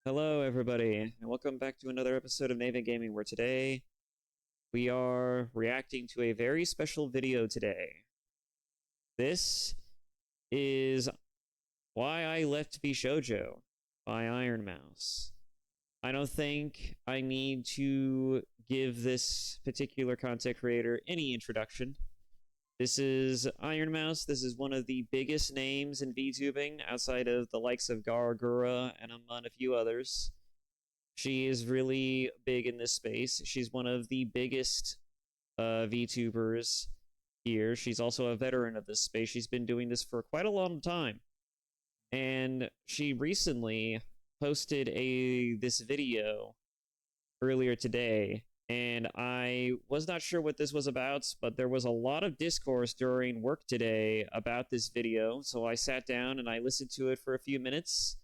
Hello, everybody, and welcome back to another episode of Naven Gaming, where today we are reacting to a very special video today. This is Why I Left VShojo by Iron Mouse. I don't think I need to give this particular content creator any introduction. This is Iron Mouse. This is one of the biggest names in VTubing outside of the likes of Gargura and among a few others. She is really big in this space. She's one of the biggest VTubers here. She's also a veteran of this space. She's been doing this for quite a long time. And she recently posted this video earlier today, and I was not sure what this was about, but there was a lot of discourse during work today about this video, so I sat down and I listened to it for a few minutes,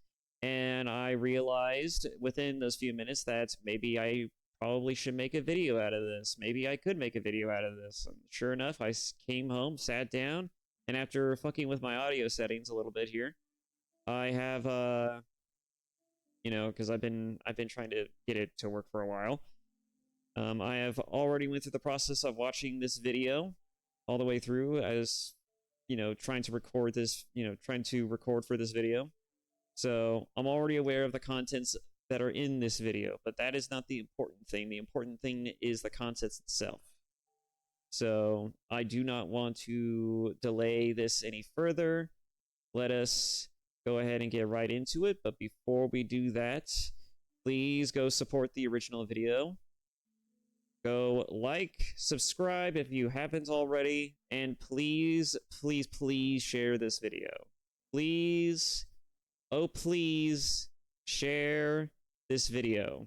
and I realized within those few minutes that maybe I probably should make a video out of this. Maybe I could make a video out of this. And sure enough, I came home, sat down, and after fucking with my audio settings a little bit here, I have because I've been trying to get it to work for a while. I have already went through the process of watching this video all the way through, as trying to record this, trying to record for this video. So I'm already aware of the contents that are in this video, but that is not the important thing. The important thing is the contents itself. So I do not want to delay this any further. Let us go ahead and get right into it. But before we do that, please go support the original video. Go like, subscribe if you haven't already, and please, please, please share this video. Please, oh please, share this video.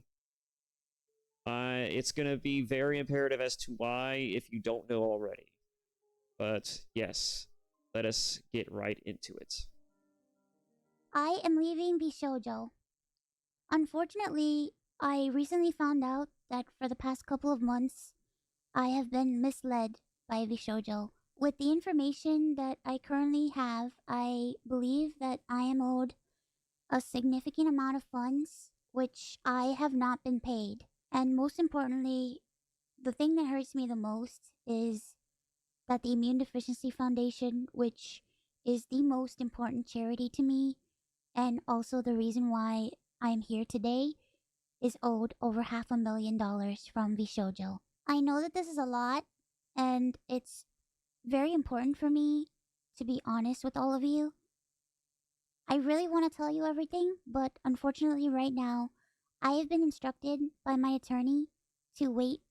It's going to be very imperative as to why if you don't know already. But yes, let us get right into it. I am leaving VShojo. Unfortunately, I recently found out that for the past couple of months, I have been misled by VShojo. With the information that I currently have, I believe that I am owed a significant amount of funds, which I have not been paid. And most importantly, the thing that hurts me the most is that the Immune Deficiency Foundation, which is the most important charity to me, and also the reason why I'm here today, is owed over $500,000 from VShojo. I know that this is a lot, and it's very important for me to be honest with all of you. I really want to tell you everything, but unfortunately right now, I have been instructed by my attorney to wait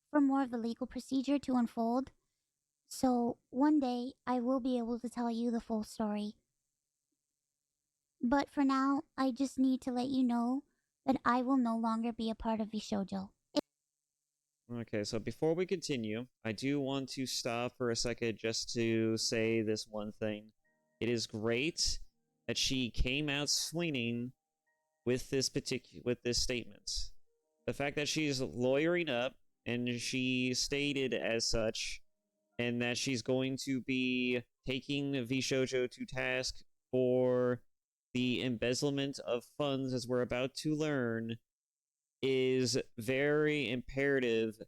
for more of the legal procedure to unfold. So one day, I will be able to tell you the full story. But for now, I just need to let you know that I will no longer be a part of VShojo. Okay, so before we continue, I do want to stop for a second just to say this one thing. It is great that she came out swinging with this statement. The fact that she's lawyering up and she stated as such, and that she's going to be taking VShojo to task for the embezzlement of funds, as we're about to learn, is very imperative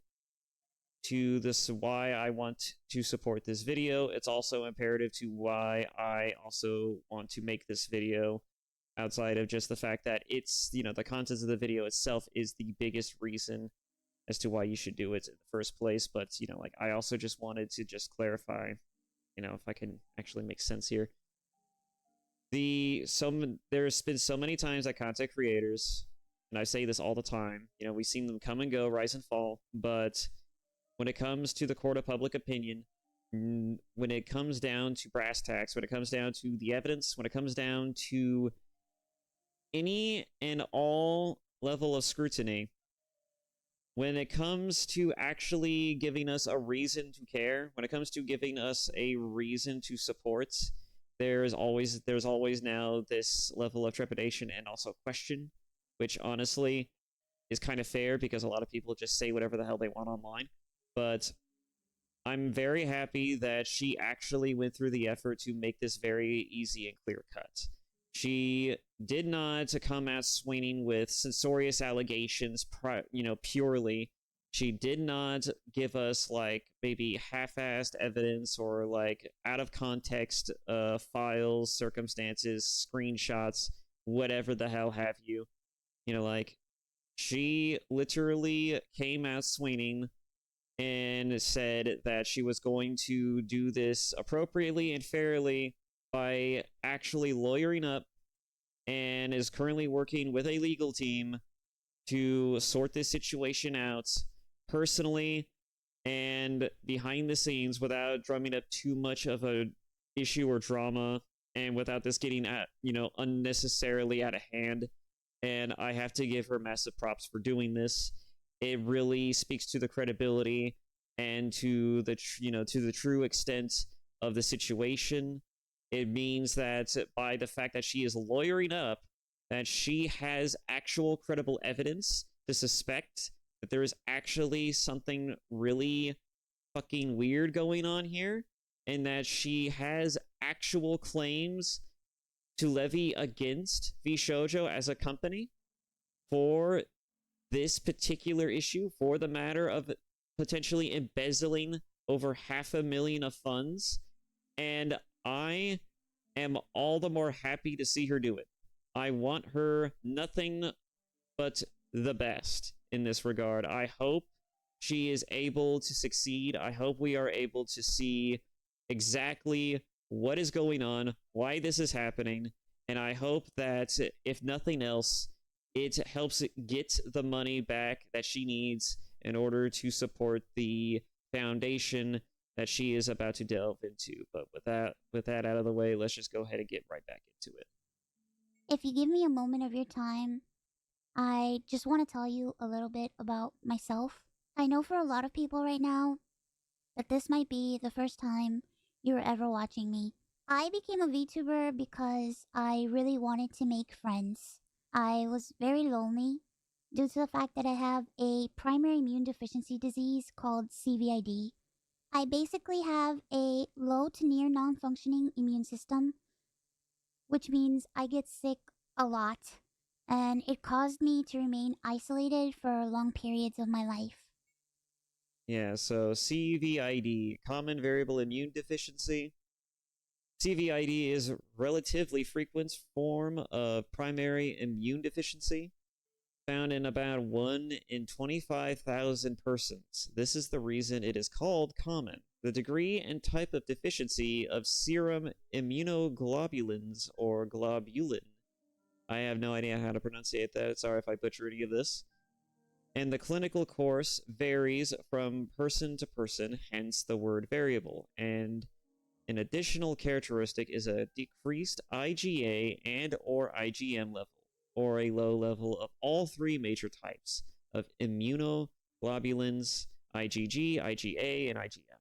to this why I want to support this video. It's also imperative to why I also want to make this video, outside of just the fact that it's, the contents of the video itself is the biggest reason as to why you should do it in the first place. But, I also just wanted to just clarify, if I can actually make sense here. There's been so many times that content creators, and I say this all the time, we've seen them come and go, rise and fall, but when it comes to the court of public opinion, when it comes down to brass tacks, when it comes down to the evidence, when it comes down to any and all level of scrutiny, when it comes to actually giving us a reason to care, when it comes to giving us a reason to support, there's always now this level of trepidation and also question, which honestly is kind of fair because a lot of people just say whatever the hell they want online. But I'm very happy that she actually went through the effort to make this very easy and clear cut. She did not come out swinging with censorious allegations, purely. She did not give us like maybe half-assed evidence or like out of context files, circumstances, screenshots, whatever the hell have you. Like she literally came out swinging and said that she was going to do this appropriately and fairly by actually lawyering up and is currently working with a legal team to sort this situation out personally and behind the scenes without drumming up too much of a issue or drama and without this getting unnecessarily out of hand. And I have to give her massive props for doing this. It really speaks to the credibility and to the true extent of the situation. It means that by the fact that she is lawyering up, that she has actual credible evidence to suspect that there is actually something really fucking weird going on here, and that she has actual claims to levy against VShojo as a company for this particular issue, for the matter of potentially embezzling over 500,000 of funds. And I am all the more happy to see her do it. I want her nothing but the best in this regard. I hope she is able to succeed. I hope we are able to see exactly what is going on, why this is happening, and I hope that, if nothing else, it helps get the money back that she needs in order to support the foundation that she is about to delve into. But with that out of the way, let's just go ahead and get right back into it. If you give me a moment of your time, I just want to tell you a little bit about myself. I know for a lot of people right now that this might be the first time you were ever watching me. I became a VTuber because I really wanted to make friends. I was very lonely due to the fact that I have a primary immune deficiency disease called CVID. I basically have a low to near non functioning immune system, which means I get sick a lot, and it caused me to remain isolated for long periods of my life. Yeah, so CVID, common variable immune deficiency. CVID is a relatively frequent form of primary immune deficiency, found in about 1 in 25,000 persons. This is the reason it is called common. The degree and type of deficiency of serum immunoglobulins or globulin. I have no idea how to pronunciate that. Sorry if I butcher any of this. And the clinical course varies from person to person, hence the word variable. And an additional characteristic is a decreased IgA and or IgM level, or a low level of all three major types of immunoglobulins, IgG, IgA, and IgM.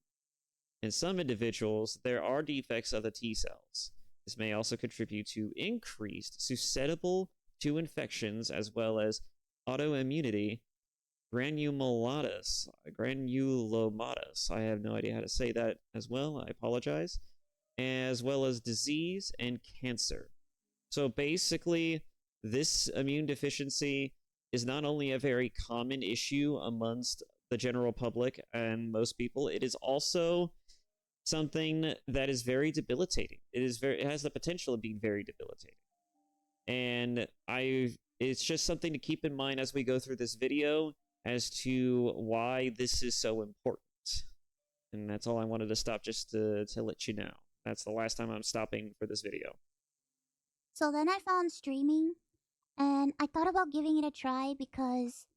In some individuals, there are defects of the T cells. This may also contribute to increased susceptible to infections as well as autoimmunity granulomatous. I have no idea how to say that as well. I apologize. As well as disease and cancer. So basically, this immune deficiency is not only a very common issue amongst the general public and most people, it is also something that is very debilitating. It has the potential of being very debilitating. And it's just something to keep in mind as we go through this video as to why this is so important. And that's all I wanted to stop just to let you know. That's the last time I'm stopping for this video. So then I found streaming, and I thought about giving it a try because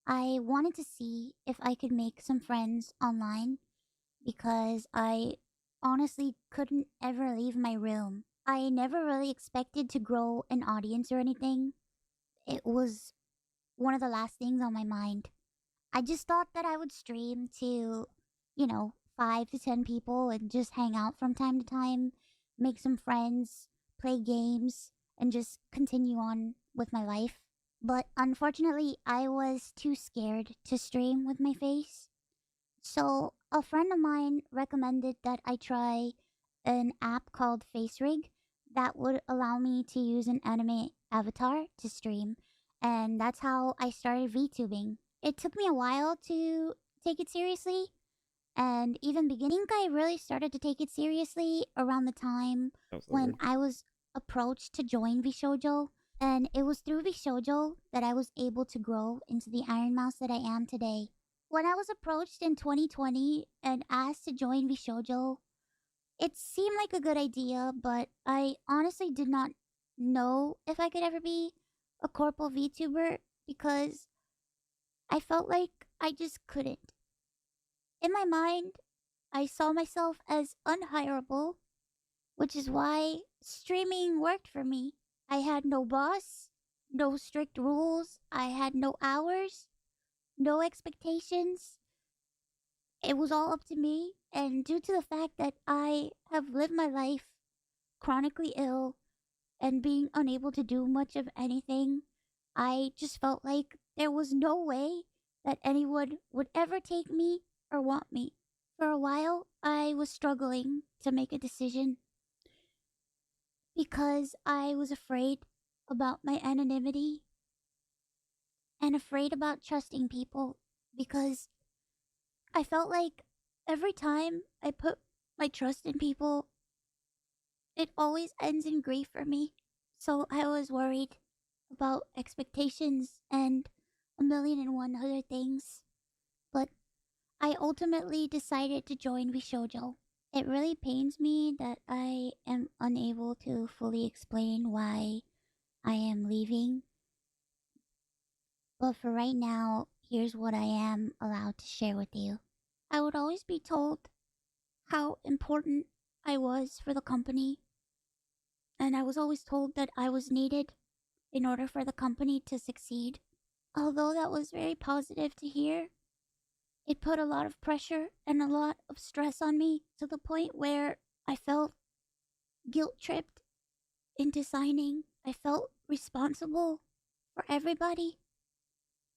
I wanted to see if I could make some friends online because I honestly couldn't ever leave my room. I never really expected to grow an audience or anything. It was one of the last things on my mind. I just thought that I would stream to, 5 to 10 people and just hang out from time to time, make some friends, play games, and just continue on with my life. But unfortunately, I was too scared to stream with my face. So, a friend of mine recommended that I try an app called FaceRig that would allow me to use an anime avatar to stream, and that's how I started VTubing. It took me a while to take it seriously, and even beginning, I really started to take it seriously around the time That was a when word. I was approached to join VShojo. And it was through VShojo that I was able to grow into the Iron Mouse that I am today. When I was approached in 2020 and asked to join VShojo, it seemed like a good idea, but I honestly did not know if I could ever be a corporal VTuber because I felt like I just couldn't. In my mind, I saw myself as unhireable, which is why streaming worked for me. I had no boss, no strict rules, I had no hours, no expectations. It was all up to me, and due to the fact that I have lived my life chronically ill and being unable to do much of anything, I just felt like there was no way that anyone would ever take me or want me. For a while, I was struggling to make a decision because I was afraid about my anonymity and afraid about trusting people because I felt like every time I put my trust in people, it always ends in grief for me. So I was worried about expectations and a million and one other things. But I ultimately decided to join VShojo. It really pains me that I am unable to fully explain why I am leaving. But for right now, here's what I am allowed to share with you. I would always be told how important I was for the company, and I was always told that I was needed in order for the company to succeed. Although that was very positive to hear, it put a lot of pressure and a lot of stress on me to the point where I felt guilt tripped into signing. I felt responsible for everybody.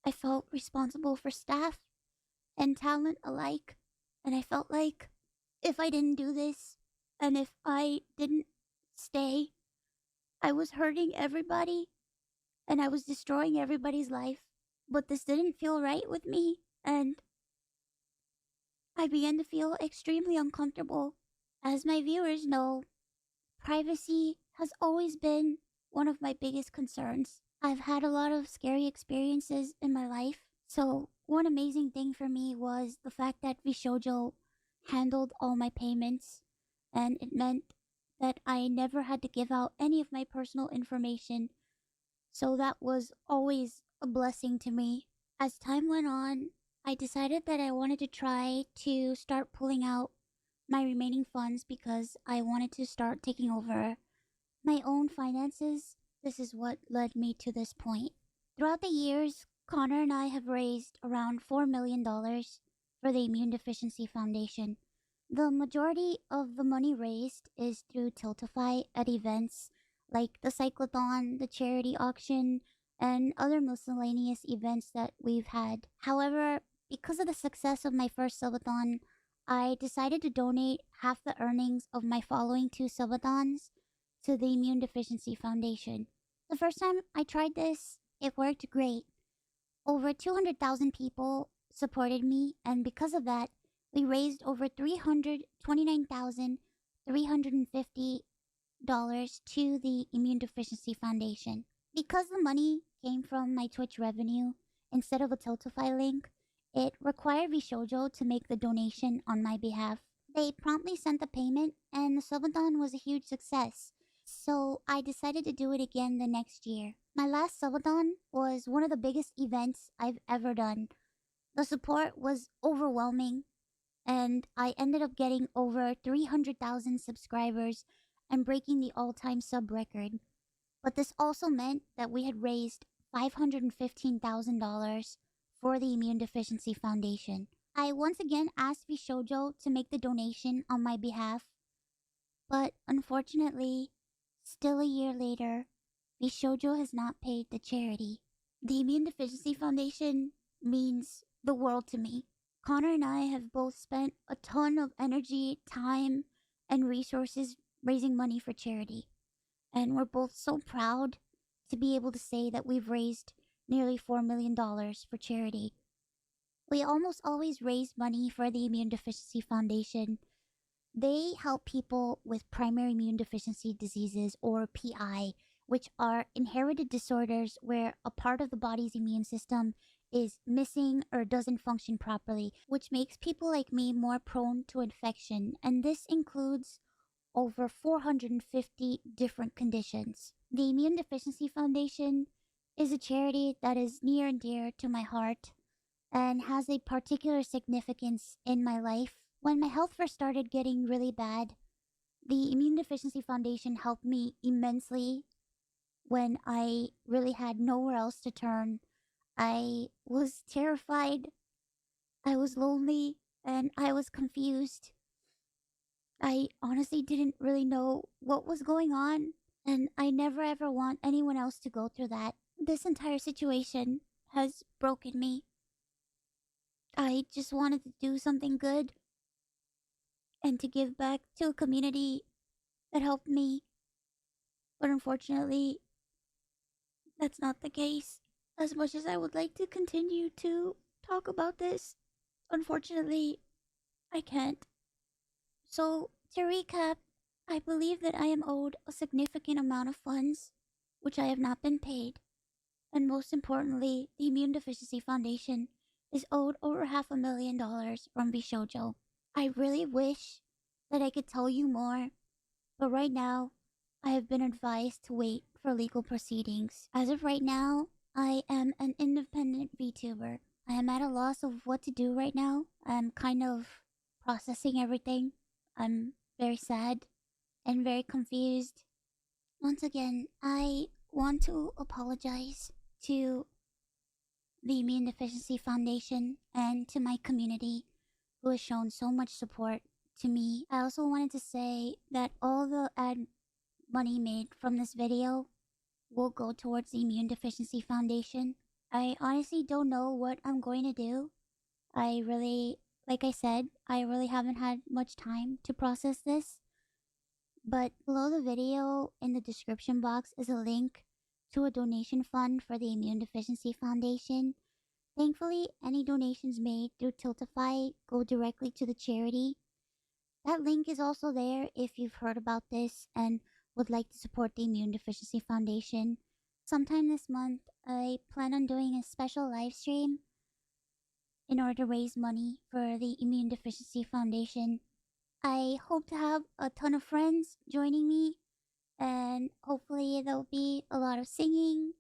I felt responsible for staff and talent alike. And I felt like if I didn't do this and if I didn't stay, I was hurting everybody and I was destroying everybody's life. But this didn't feel right with me, and I began to feel extremely uncomfortable. As my viewers know, privacy has always been one of my biggest concerns. I've had a lot of scary experiences in my life, so one amazing thing for me was the fact that VShojo handled all my payments, and it meant that I never had to give out any of my personal information, so that was always a blessing to me. As time went on, I decided that I wanted to try to start pulling out my remaining funds because I wanted to start taking over my own finances. This is what led me to this point. Throughout the years, Connor and I have raised around $4 million for the Immune Deficiency Foundation. The majority of the money raised is through Tiltify at events like the Cyclothon, the charity auction, and other miscellaneous events that we've had. However, because of the success of my first subathon, I decided to donate half the earnings of my following two subathons to the Immune Deficiency Foundation. The first time I tried this, it worked great. Over 200,000 people supported me, and because of that, we raised over $329,350 to the Immune Deficiency Foundation. Because the money came from my Twitch revenue instead of a Tiltify link, it required VShojo to make the donation on my behalf. They promptly sent the payment, and the subathon was a huge success. So I decided to do it again the next year. My last subathon was one of the biggest events I've ever done. The support was overwhelming, and I ended up getting over 300,000 subscribers and breaking the all-time sub record. But this also meant that we had raised $515,000 for the Immune Deficiency Foundation. I once again asked VShojo to make the donation on my behalf, but unfortunately, still a year later, VShojo has not paid the charity. The Immune Deficiency Foundation means the world to me. Connor and I have both spent a ton of energy, time, and resources raising money for charity. and we're both so proud to be able to say that we've raised nearly $4 million for charity. We almost always raise money for the Immune Deficiency Foundation. They help people with primary immune deficiency diseases, or PI, which are inherited disorders where a part of the body's immune system is missing or doesn't function properly, which makes people like me more prone to infection. And this includes over 450 different conditions. The Immune Deficiency Foundation is a charity that is near and dear to my heart and has a particular significance in my life. When my health first started getting really bad, the Immune Deficiency Foundation helped me immensely when I really had nowhere else to turn. I was terrified, I was lonely, and I was confused. I honestly didn't really know what was going on, and I never ever want anyone else to go through that. This entire situation has broken me. I just wanted to do something good and to give back to a community that helped me. But unfortunately, that's not the case. As much as I would like to continue to talk about this, unfortunately, I can't. So, to recap, I believe that I am owed a significant amount of funds, which I have not been paid. And most importantly, the Immune Deficiency Foundation is owed over $500,000 from VShojo. I really wish that I could tell you more, but right now, I have been advised to wait for legal proceedings. As of right now, I am an independent VTuber. I am at a loss of what to do right now. I'm kind of processing everything. I'm very sad and very confused. Once again, I want to apologize to the Immune Deficiency Foundation and to my community who has shown so much support to me. I also wanted to say that all the ad money made from this video will go towards the Immune Deficiency Foundation. I honestly don't know what I'm going to do. Like I said, I really haven't had much time to process this. But below the video in the description box is a link to a donation fund for the Immune Deficiency Foundation. Thankfully, any donations made through Tiltify go directly to the charity. That link is also there if you've heard about this and would like to support the Immune Deficiency Foundation. Sometime this month, I plan on doing a special live stream in order to raise money for the Immune Deficiency Foundation. I hope to have a ton of friends joining me, and hopefully there'll be a lot of singing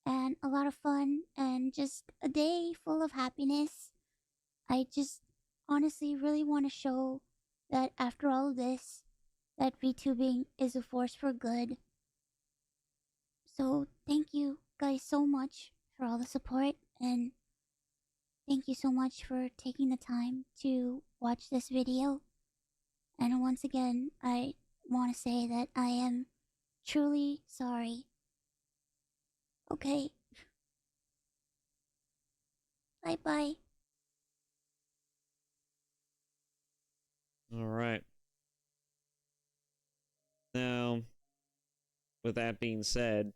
and a lot of fun and just a day full of happiness. I just honestly really want to show that after all of this, that VTubing is a force for good. So thank you guys so much for all the support, and thank you so much for taking the time to watch this video. And once again, I want to say that I am truly sorry. Okay. Bye bye. All right. Now, with that being said,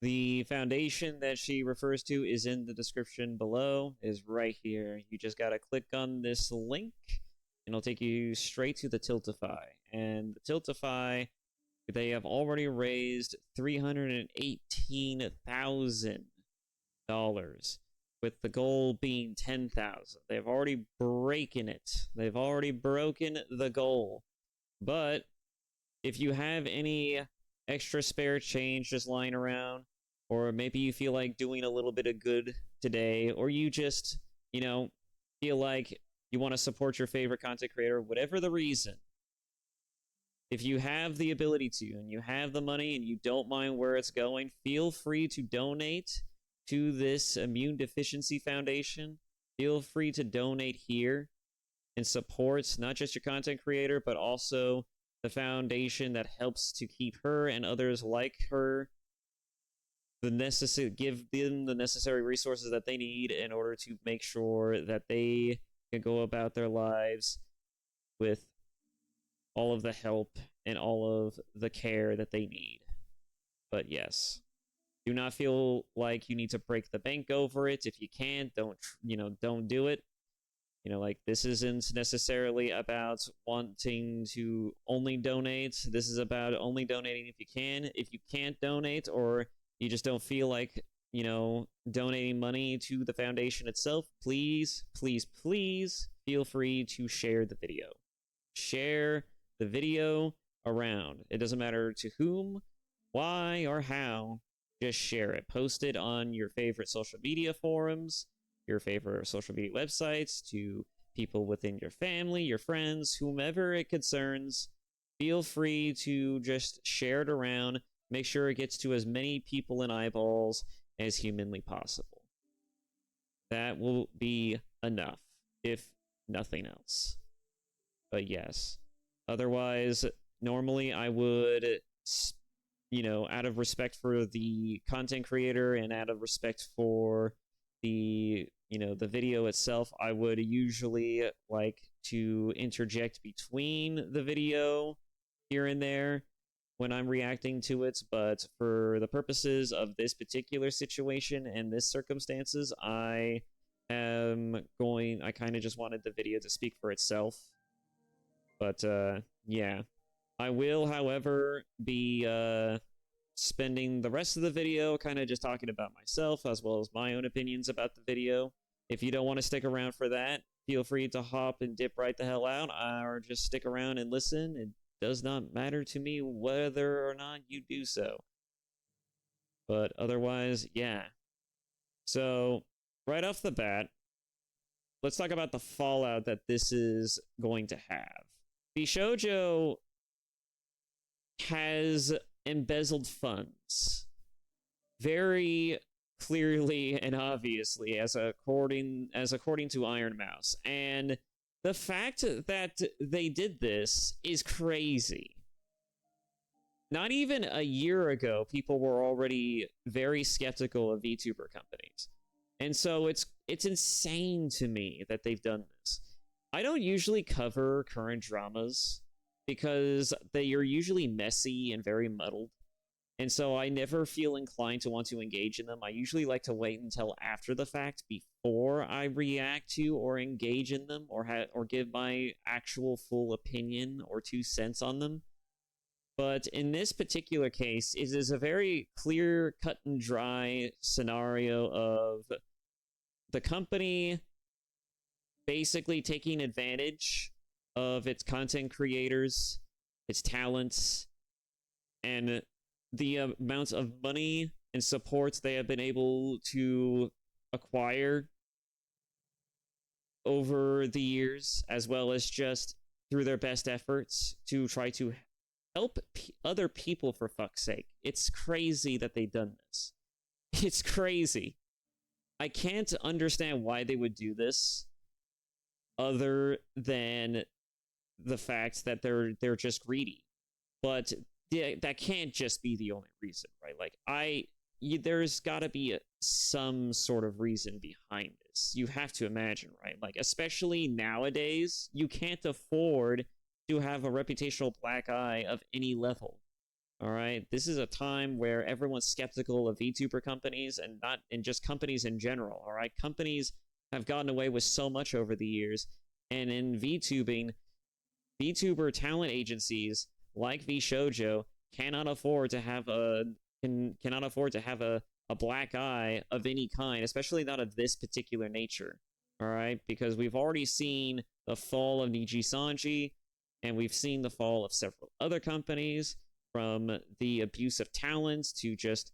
the foundation that she refers to is in the description below, is right here. You just gotta click on this link, and it'll take you straight to the Tiltify. And the Tiltify, they have already raised $318,000, with the goal being 10,000. They've already broken it. They've already broken the goal. But if you have any extra spare change just lying around, or maybe you feel like doing a little bit of good today, or you just, feel like you want to support your favorite content creator, whatever the reason, if you have the ability to, and you have the money, and you don't mind where it's going, feel free to donate to this Immune Deficiency Foundation. Feel free to donate here and support not just your content creator, but also the foundation that helps to keep her and others like her give them the necessary resources that they need in order to make sure that they can go about their lives with all of the help and all of the care that they need. But yes, do not feel like you need to break the bank over it. If you can't, don't do it. Like, this isn't necessarily about wanting to only donate. This is about only donating if you can. If you can't donate, or you just don't feel like, donating money to the foundation itself, please, please, please feel free to share the video. Share the video around. It doesn't matter to whom, why, or how. Just share it. Post it on your favorite social media forums, your favorite social media websites, to people within your family, your friends, whomever it concerns. Feel free to just share it around. Make sure it gets to as many people and eyeballs as humanly possible. That will be enough, if nothing else. But yes, otherwise, normally I would, out of respect for the content creator and out of respect for the video itself, I would usually like to interject between the video here and there when I'm reacting to it. But for the purposes of this particular situation and this circumstances, I kind of just wanted the video to speak for itself. But yeah, I will, however, be spending the rest of the video kind of just talking about myself as well as my own opinions about the video. If you don't want to stick around for that, feel free to hop and dip right the hell out, or just stick around and listen. It does not matter to me whether or not you do so. But otherwise, yeah. So, right off the bat, let's talk about the fallout that this is going to have. VShojo has embezzled funds very clearly and obviously, as according to Iron Mouse. And the fact that they did this is crazy. Not even a year ago, people were already very skeptical of VTuber companies. And so it's insane to me that they've done this. I don't usually cover current dramas because they are usually messy and very muddled. And so I never feel inclined to want to engage in them. I usually like to wait until after the fact before I react to or engage in them, or give my actual full opinion or 2 cents on them. But in this particular case, it is a very clear, cut and dry scenario of the company basically taking advantage of its content creators, its talents, and the amounts of money and support they have been able to acquire over the years, as well as just through their best efforts to try to help other people, for fuck's sake. It's crazy that they've done this. It's crazy. I can't understand why they would do this, other than the fact that they're just greedy. But that can't just be the only reason, right? Like, there's got to be some sort of reason behind this. You have to imagine, right? Like, especially nowadays, you can't afford to have a reputational black eye of any level. All right, this is a time where everyone's skeptical of VTuber companies, and just companies in general. All right, companies have gotten away with so much over the years, and in VTuber talent agencies like VShojo cannot afford to have a black eye of any kind, especially not of this particular nature. All right, because we've already seen the fall of Niji Sanji, and we've seen the fall of several other companies, from the abuse of talents to just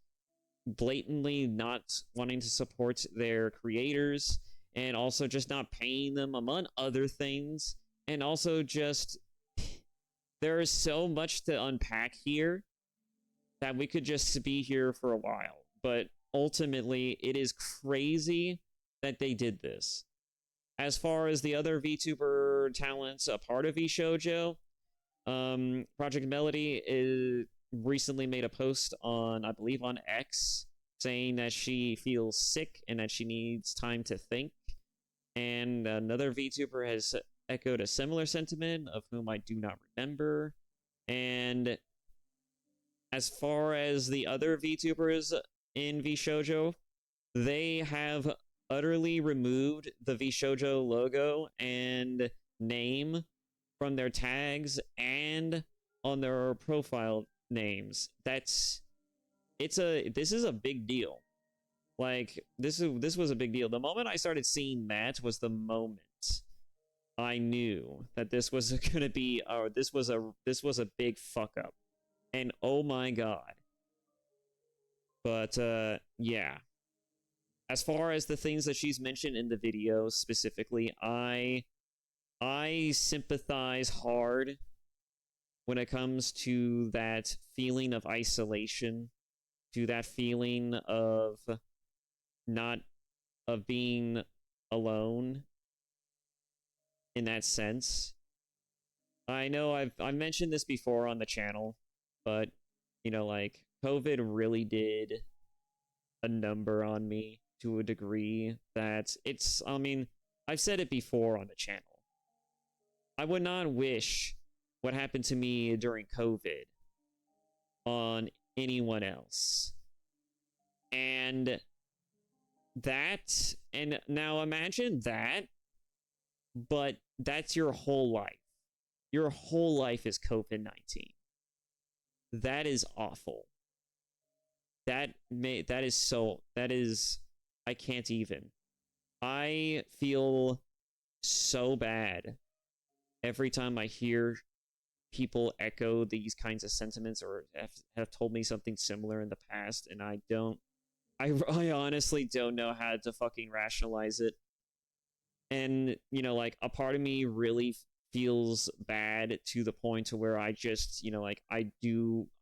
blatantly not wanting to support their creators, and also just not paying them, among other things. And also just, there is so much to unpack here that we could just be here for a while. But ultimately, it is crazy that they did this. As far as the other VTuber talents a part of VShojo, Project Melody recently made a post on, I believe, on X, saying that she feels sick and that she needs time to think. And another VTuber has echoed a similar sentiment, of whom I do not remember. And as far as the other VTubers in VShojo, they have utterly removed the VShojo logo and name from their tags and on their profile names. This is a big deal. Like this was a big deal. The moment I started seeing that was the moment I knew that this was gonna be, or this was a big fuck up. And oh my god. But yeah. As far as the things that she's mentioned in the video specifically, I sympathize hard when it comes to that feeling of isolation, to that feeling of not of being alone in that sense. I know I've mentioned this before on the channel, but you know, like COVID really did a number on me to a degree that it's, I mean, I've said it before on the channel. I would not wish what happened to me during COVID on anyone else. And and now imagine that, but that's your whole life. Your whole life is COVID 19. That is awful. That is, I can't even. I feel so bad every time I hear people echo these kinds of sentiments or have told me something similar in the past, and I honestly don't know how to fucking rationalize it. And you know, like a part of me really feels bad to the point to where I just, you know, like I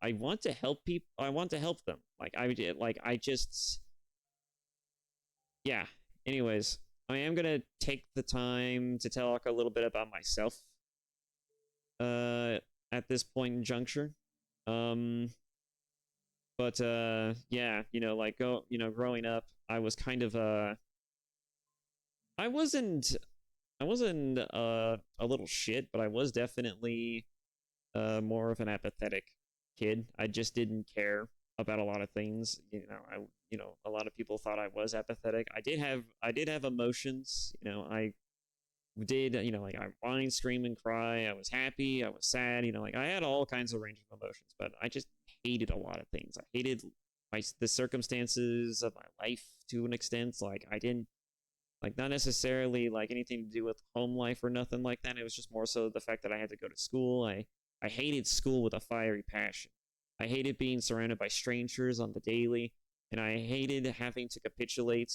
want to help people. I want to help them. I just, yeah. Anyways, I am gonna take the time to talk a little bit about myself uh at this point in juncture. Um but yeah, you know, like growing up, I was kind of I wasn't a little shit, but I was definitely more of an apathetic kid. I just didn't care about a lot of things. A lot of people thought I was apathetic. I did have emotions. I did, like I whined, scream, and cry. I was happy. I was sad. Like I had all kinds of range of emotions, but I just hated a lot of things. I hated the circumstances of my life to an extent. Like I didn't like not necessarily like anything to do with home life or nothing like that. It was just more so the fact that I had to go to school. I hated school with a fiery passion. I hated being surrounded by strangers on the daily, and I hated having to capitulate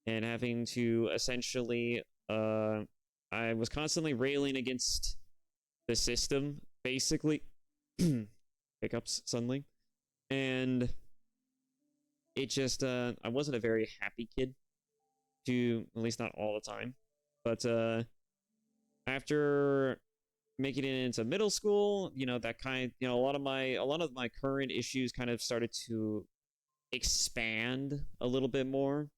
and having to essentially I was constantly railing against the system, basically. Hiccups suddenly. And it just I wasn't a very happy kid, to at least not all the time. But after making it into middle school, that kind, a lot of my current issues kind of started to expand a little bit more,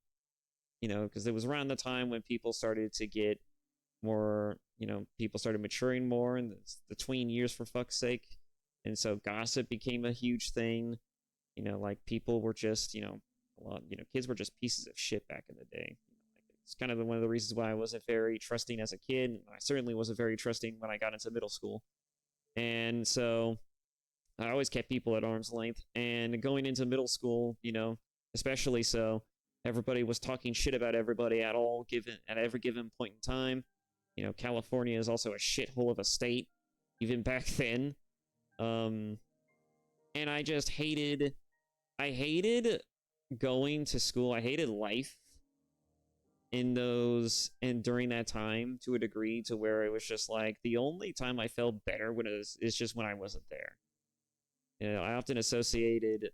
because it was around the time when people started to get more, people started maturing more in the tween years, for fuck's sake. And so gossip became a huge thing. Like people were just, a lot, kids were just pieces of shit back in the day. It's kind of one of the reasons why I wasn't very trusting as a kid. I certainly wasn't very trusting when I got into middle school. And so I always kept people at arm's length. And going into middle school, especially so, everybody was talking shit about everybody at every given point in time. California is also a shithole of a state, even back then. And I hated going to school. I hated life in those and during that time to a degree to where it was just like the only time I felt better when is just when I wasn't there. I often associated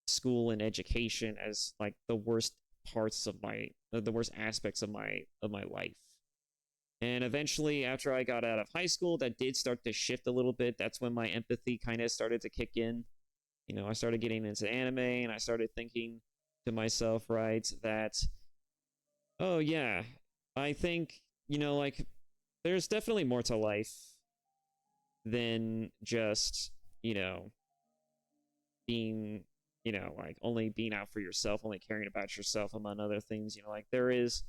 school and education as like the worst parts of the worst aspects of my life. And eventually, after I got out of high school, that did start to shift a little bit. That's when my empathy kind of started to kick in. I started getting into anime, and I started thinking to myself, right, that, oh yeah, I think, like, there's definitely more to life than just, being, like only being out for yourself, only caring about yourself among other things. Like there is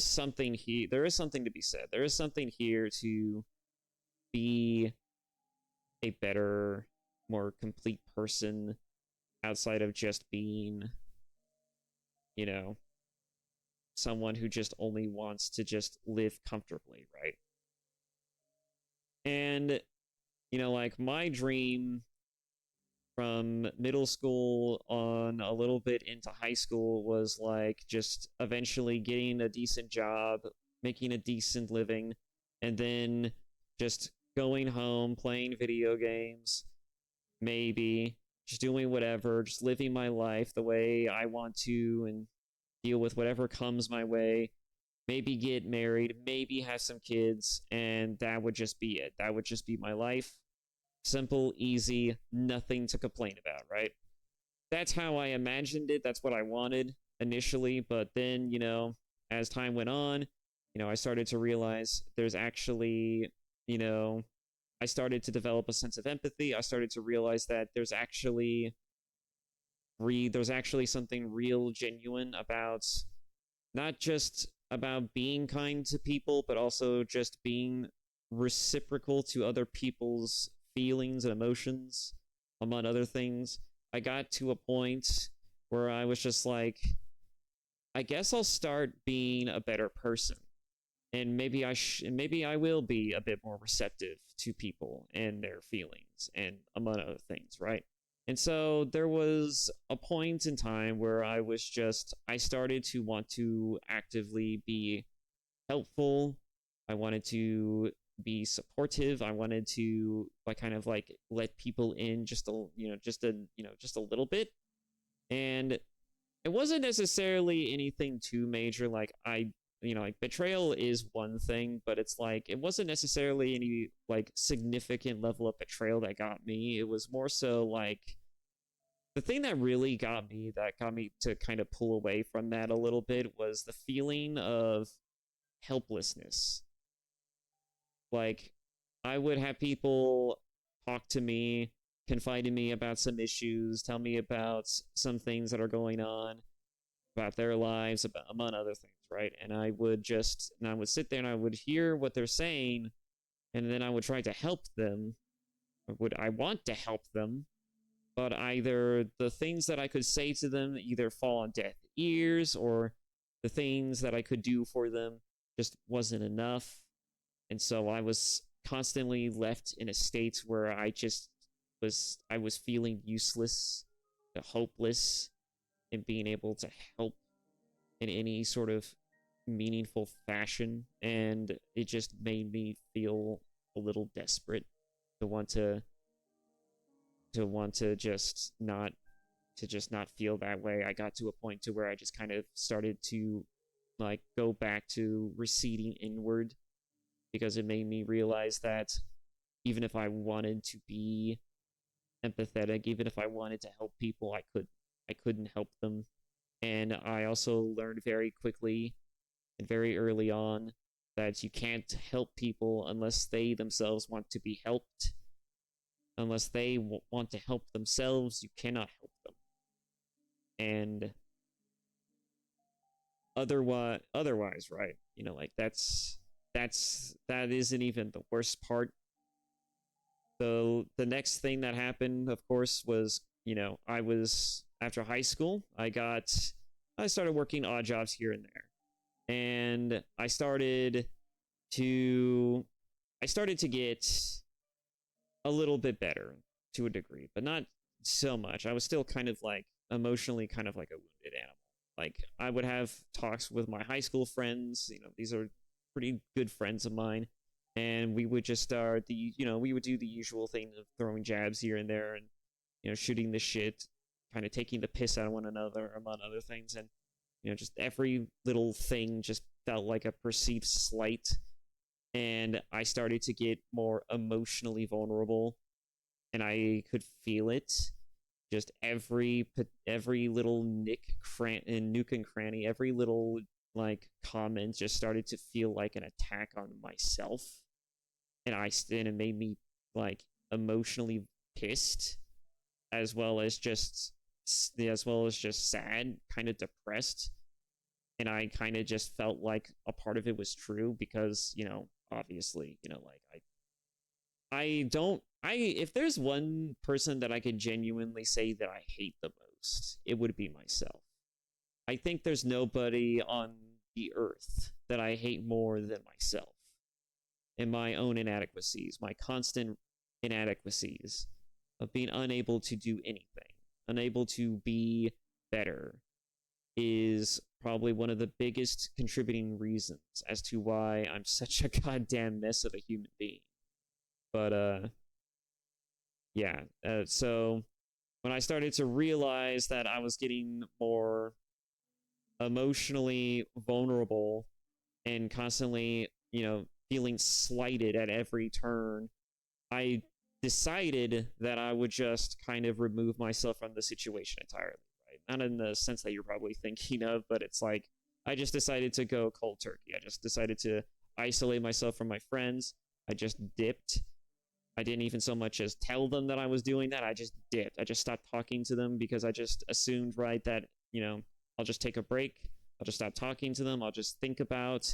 something here, there is something to be said. There is something here to be a better, more complete person outside of just being, you know, someone who just only wants to just live comfortably, right? And, like my dream from middle school on a little bit into high school was like just eventually getting a decent job, making a decent living, and then just going home, playing video games, maybe just doing whatever, just living my life the way I want to and deal with whatever comes my way. Maybe get married, maybe have some kids, and that would just be it. That would just be my life. Simple, easy, nothing to complain about, right? That's how I imagined it. That's what I wanted initially. But then, as time went on, I started to realize there's actually, you know, I started to develop a sense of empathy. I started to realize that there's actually something real genuine about not just about being kind to people, but also just being reciprocal to other people's feelings and emotions, among other things. I got to a point where I was just like, I guess I'll start being a better person. And maybe I will be a bit more receptive to people and their feelings and among other things, right? And so there was a point in time where I started to want to actively be helpful. I wanted to be supportive. I wanted to like kind of like let people in just a little bit. And it wasn't necessarily anything too major. Like like betrayal is one thing, but it's like it wasn't necessarily any like significant level of betrayal that got me. It was more so like the thing that really that got me to kind of pull away from that a little bit was the feeling of helplessness. Like I would have people talk to me, confide in me about some issues, tell me about some things that are going on about their lives, about among other things, right? And I would sit there and I would hear what they're saying, and then I would try to help them. Or would I want to help them? But either the things that I could say to them either fall on deaf ears, or the things that I could do for them just wasn't enough. And so I was constantly left in a state where I was feeling useless, hopeless in being able to help in any sort of meaningful fashion, and it just made me feel a little desperate to want to just not feel that way. I got to a point to where I just kind of started to like go back to receding inward, because it made me realize that even if I wanted to be empathetic, even if I wanted to help people, I couldn't help them. And I also learned very quickly and very early on that you can't help people unless they themselves want to be helped. Unless they want to help themselves, you cannot help them. And otherwise, right? Like that isn't even the worst part. So the next thing that happened, of course, was I was after high school. I started working odd jobs here and there, and to I started to get a little bit better to a degree, but not so much. I was still kind of like emotionally kind of like a wounded animal. Like I would have talks with my high school friends. These are pretty good friends of mine, and we would just start we would do the usual thing of throwing jabs here and there, and shooting the shit, kind of taking the piss out of one another among other things, and just every little thing just felt like a perceived slight. And I started to get more emotionally vulnerable, and I could feel it. Just every little nook and cranny, every little like comment just started to feel like an attack on myself, and it made me like emotionally pissed as well as just sad, kind of depressed, and I kind of just felt like a part of it was true because, obviously, like I don't I if there's one person that I could genuinely say that I hate the most, it would be myself. I think there's nobody on the earth that I hate more than myself and my own inadequacies, my constant inadequacies of being unable to do anything, unable to be better, is probably one of the biggest contributing reasons as to why I'm such a goddamn mess of a human being. But yeah. So when I started to realize that I was getting more emotionally vulnerable and constantly, feeling slighted at every turn, I decided that I would just kind of remove myself from the situation entirely, right? Not in the sense that you're probably thinking of, but it's like I just decided to go cold turkey. I just decided to isolate myself from my friends. I just dipped. I didn't even so much as tell them that I was doing that. I just dipped. I just stopped talking to them because I just assumed, right, that, I'll just take a break. I'll just stop talking to them. I'll just think about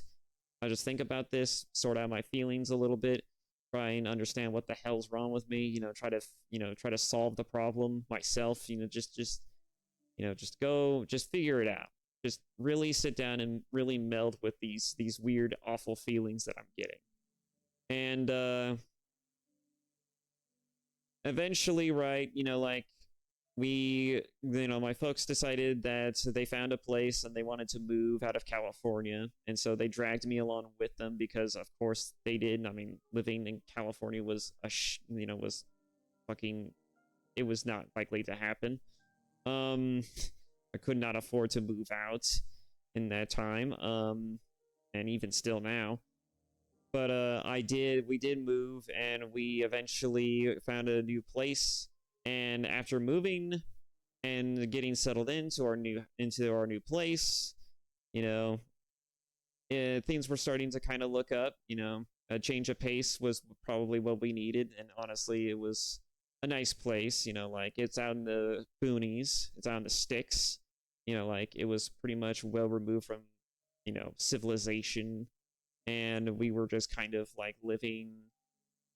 this, sort out my feelings a little bit, try and understand what the hell's wrong with me, try to solve the problem myself, just figure it out. Just really sit down and really meld with these weird, awful feelings that I'm getting. And eventually, right, like my folks decided that they found a place and they wanted to move out of California, and so they dragged me along with them because of course they did. I mean, living in California was was fucking, it was not likely to happen. um I could not afford to move out in that time, and even still now. But we did move, and we eventually found a new place. And after moving and getting settled into our new place, you know, things were starting to kind of look up. A change of pace was probably what we needed, and honestly, it was a nice place. Like it's out in the boonies, it's out in the sticks. Like it was pretty much well removed from civilization, and we were just kind of like living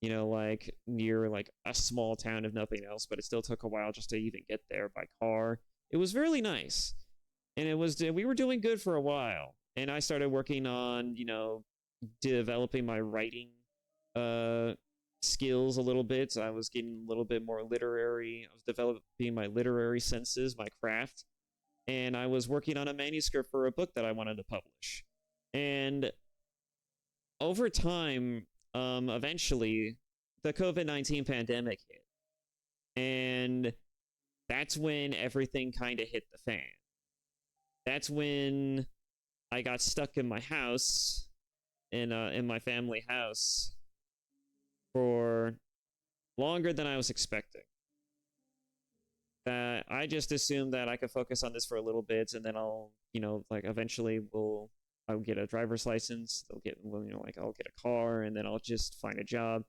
like near like a small town if nothing else, but it still took a while just to even get there by car. It was really nice. And we were doing good for a while. And I started working on, developing my writing uh skills a little bit. So I was getting a little bit more literary. I was developing my literary senses, my craft, and I was working on a manuscript for a book that I wanted to publish. And over time, eventually, the COVID-19 pandemic hit, and that's when everything kind of hit the fan. That's when I got stuck in my house, in my family house, for longer than I was expecting. That I just assumed that I could focus on this for a little bit, and then I'll, like eventually I'll get a driver's license. Like I'll get a car, and then I'll just find a job.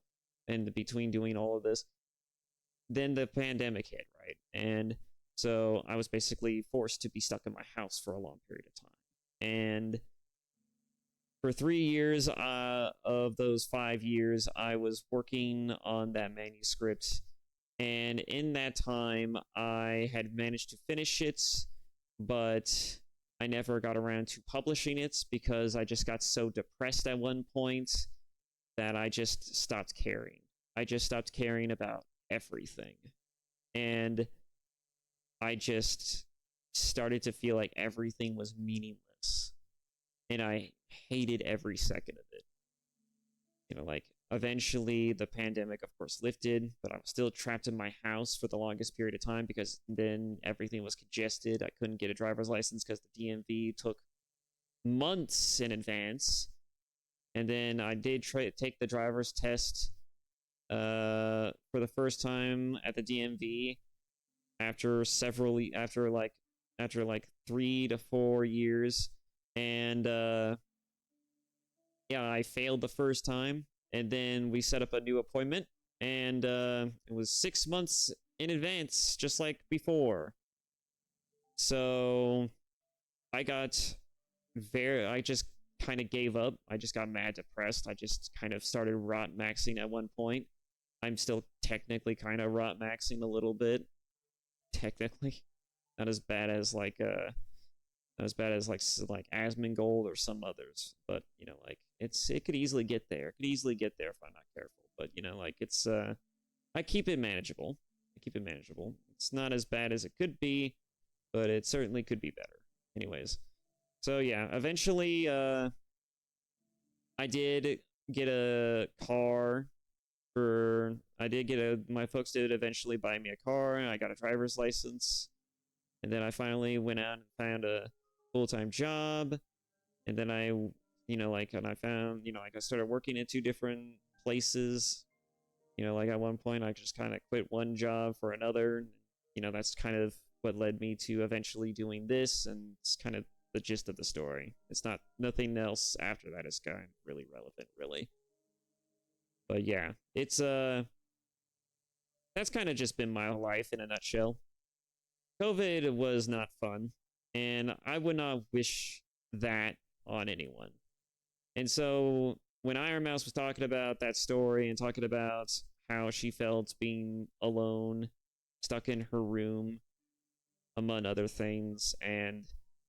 And between doing all of this, then the pandemic hit, right? And so I was basically forced to be stuck in my house for a long period of time. And for 3 years of those 5 years, I was working on that manuscript. And in that time, I had managed to finish it, but I never got around to publishing it because I just got so depressed at one point that I just stopped caring. I just stopped caring about everything. And I just started to feel like everything was meaningless. And I hated every second of it. Like eventually the pandemic, of course, lifted, but I was still trapped in my house for the longest period of time because then everything was congested. I couldn't get a driver's license because the DMV took months in advance. And then I did take the driver's test for the first time at the DMV after like 3 to 4 years, and yeah, I failed the first time, and then we set up a new appointment, and it was 6 months in advance, just like before. So I just kind of gave up. I just got mad depressed. I just kind of started rot maxing at one point. I'm still technically kind of rot maxing a little bit. Technically. Not as bad as not as bad as like Asmongold or some others, but you know, like it could easily get there. It could easily get there if I'm not careful. But you know, like it's I keep it manageable. I keep it manageable. It's not as bad as it could be, but it certainly could be better. Anyways, so yeah, eventually I did get a car for I did get a my folks did eventually buy me a car and I got a driver's license. And then I finally went out and found a full-time job. And then and I found, like I started working at two different places. Like at one point I just kind of quit one job for another. That's kind of what led me to eventually doing this. And it's kind of the gist of the story. It's nothing else after that is kind of really relevant, really. But yeah, that's kind of just been my life in a nutshell. COVID was not fun, and I would not wish that on anyone. And so when Iron Mouse was talking about that story and talking about how she felt being alone, stuck in her room, among other things, and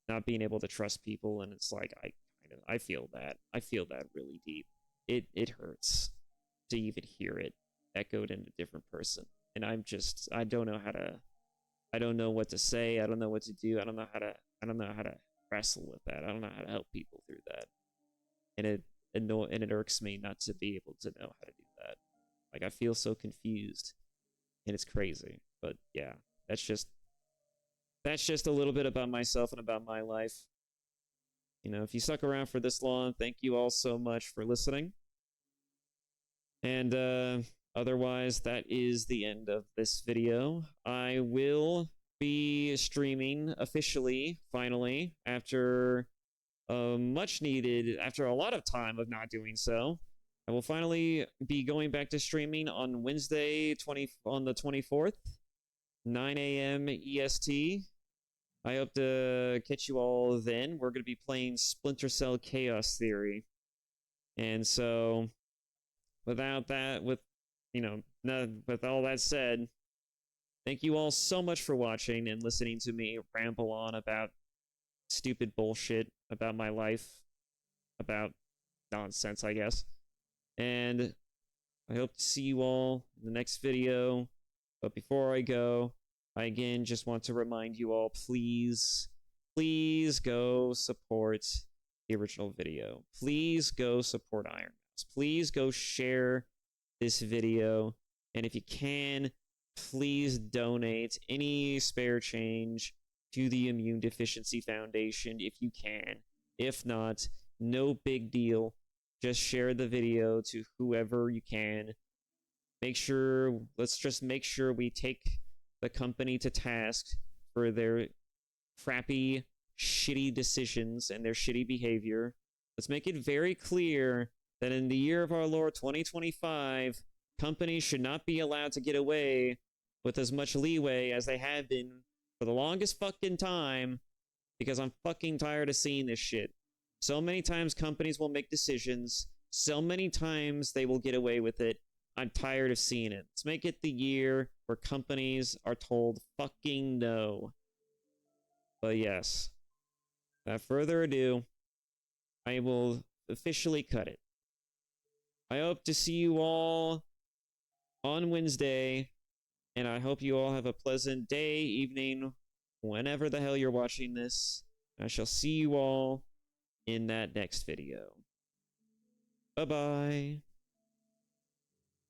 not being able to trust people, and it's like I feel that. I feel that really deep. It hurts to even hear it echoed in a different person. And I don't know how to I don't know what to say. I don't know what to do. I don't know how to wrestle with that. I don't know how to help people through that. And it irks me not to be able to know how to do that. Like I feel so confused and it's crazy. But yeah, that's just a little bit about myself and about my life. If you stuck around for this long, thank you all so much for listening. And otherwise, that is the end of this video. I will be streaming officially, finally, after after a lot of time of not doing so. I will finally be going back to streaming on Wednesday, on the 24th, 9 a.m. EST. I hope to catch you all then. We're going to be playing Splinter Cell Chaos Theory. And so, without that, with all that said, thank you all so much for watching and listening to me ramble on about stupid bullshit about my life, about nonsense, I guess. And I hope to see you all in the next video. But before I go, I again just want to remind you all, please go support the original video. Please go support Iron Mouse. Please go share this video. And if you can, please donate any spare change to the Immune Deficiency Foundation if you can. If not, no big deal. Just share the video to whoever you can. Let's just make sure we take the company to task for their crappy, shitty decisions and their shitty behavior. Let's make it very clear that in the year of our Lord 2025, companies should not be allowed to get away with as much leeway as they have been for the longest fucking time, because I'm fucking tired of seeing this shit. So many times companies will make decisions, so many times they will get away with it. I'm tired of seeing it. Let's make it the year where companies are told fucking no. But yes, without further ado, I will officially cut it. I hope to see you all on Wednesday, and I hope you all have a pleasant day, evening, whenever the hell you're watching this. I shall see you all in that next video. Bye-bye.